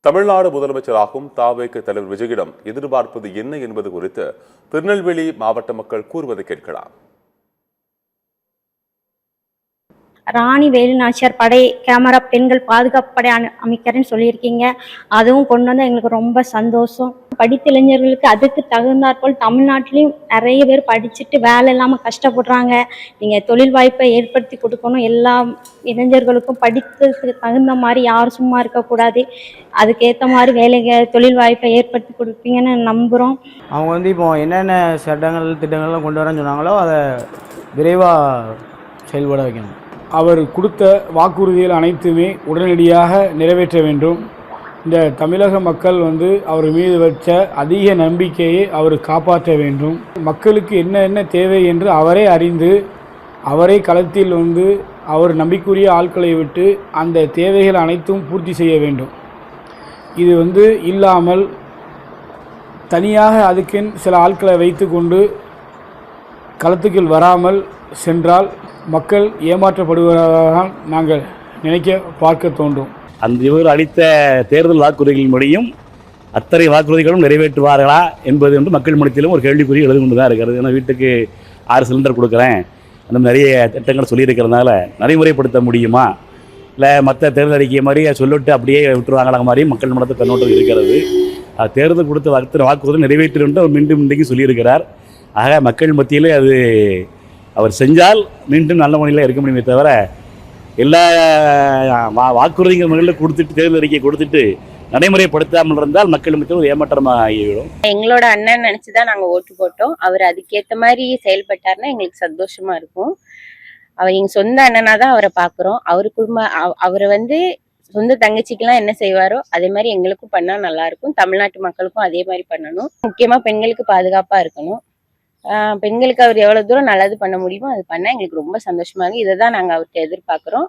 தமிழ்நாடு முதலமைச்சராகும் தாவேக தலைவர் விஜயிடம் எதிர்பார்ப்பது என்ன என்பது குறித்து திருநெல்வேலி மாவட்ட மக்கள் கூறுவதை கேட்கலாம். ராணி வேலுநாச்சியார் படை கேமரா பெண்கள் பாதுகாப்பு படை அமைக்கிறேன்னு சொல்லியிருக்கீங்க. அதுவும் கொண்டு வந்தால் எங்களுக்கு ரொம்ப சந்தோஷம். படித்த இளைஞர்களுக்கு அதுக்கு தகுந்தாற்போல் தமிழ்நாட்டிலையும் நிறைய பேர் படிச்சுட்டு வேலை இல்லாமல் கஷ்டப்படுறாங்க. நீங்கள் தொழில் வாய்ப்பை ஏற்படுத்தி கொடுக்கணும். எல்லா இளைஞர்களுக்கும் படித்ததுக்கு தகுந்த மாதிரி யாரும் சும்மா இருக்கக்கூடாது. அதுக்கேற்ற மாதிரி தொழில் வாய்ப்பை ஏற்படுத்தி கொடுப்பீங்கன்னு நம்புகிறோம். அவங்க இப்போ என்னென்ன சட்டங்கள் திட்டங்கள்லாம் கொண்டு வரேன்னு சொன்னாங்களோ அதை விரைவாக செயல்பட வைக்கணும். அவர் கொடுத்த வாக்குறுதிகள் அனைத்துமே உடனடியாக நிறைவேற்ற வேண்டும். இந்த தமிழக மக்கள் அவர் மீது வச்ச அதிக நம்பிக்கையை அவர் காப்பாற்ற வேண்டும். மக்களுக்கு என்ன தேவை என்று அவரே அறிந்து அவரே களத்தில் அவர் நம்பிக்கைக்குரிய ஆட்களை விட்டு அந்த தேவைகள் அனைத்தும் பூர்த்தி செய்ய வேண்டும். இது இல்லாமல் தனியாக அதுக்கென் சில ஆட்களை வைத்து கொண்டு களத்துக்குள் வராமல் சென்றால் மக்கள் ஏமாற்றப்படுவதாக நாங்கள் பார்க்க தோன்றும். அந்த இவர் அளித்த தேர்தல் வாக்குறுதிகளின்படியும் அத்தனை வாக்குறுதிகளும் நிறைவேற்றுவார்களா என்பது மக்கள் மனத்திலும் ஒரு கேள்விக்குறி எழுதி கொண்டு தான் இருக்கிறது. ஏன்னா வீட்டுக்கு 6 சிலிண்டர் கொடுக்குறேன் அந்த நிறைய திட்டங்கள் சொல்லியிருக்கிறதுனால நடைமுறைப்படுத்த முடியுமா, இல்லை மற்ற தேர்தல் அறிக்கை மாதிரி சொல்லிட்டு அப்படியே விட்டுருவாங்களா மாதிரி மக்கள் மனத்தை கண்ணோட்டம் இருக்கிறது. தேர்தல் கொடுத்த அத்தனை வாக்குறுதி நிறைவேற்று அவர் மீண்டும் இன்றைக்கு சொல்லியிருக்கிறார். ஆக மக்கள் மத்தியிலே அது அவர் செஞ்சால் மீண்டும் நல்ல முறையில் இருக்க முடியுமே தவிர எல்லா வாக்குறுதிகள் முறையில் கொடுத்துட்டு தேர்தல் அறிக்கை கொடுத்துட்டு நடைமுறைப்படுத்தாமல் இருந்தால் மக்கள் மத்தியில் ஒரு ஏமாற்றமாக ஆகிவிடும். எங்களோட அண்ணன் நினைச்சுதான் நாங்க ஓட்டு போட்டோம். அவர் அதுக்கேற்ற மாதிரி செயல்பட்டாருன்னா எங்களுக்கு சந்தோஷமா இருக்கும். அவர் எங்க சொந்த அண்ணனா தான் அவரை பாக்குறோம். அவர் சொந்த தங்கச்சிக்கெல்லாம் என்ன செய்வாரோ அதே மாதிரி எங்களுக்கும் பண்ணா நல்லா இருக்கும். தமிழ்நாட்டு மக்களுக்கும் அதே மாதிரி பண்ணணும். முக்கியமா பெண்களுக்கு பாதுகாப்பா இருக்கணும். பெண்களுக்கு அவர் எவ்வளவு தூரம் நல்லது பண்ண முடியுமோ அது பண்ணா எங்களுக்கு ரொம்ப சந்தோஷமா இருக்கு. இதை தான் நாங்க அவர்கிட்ட எதிர்பார்க்கிறோம்.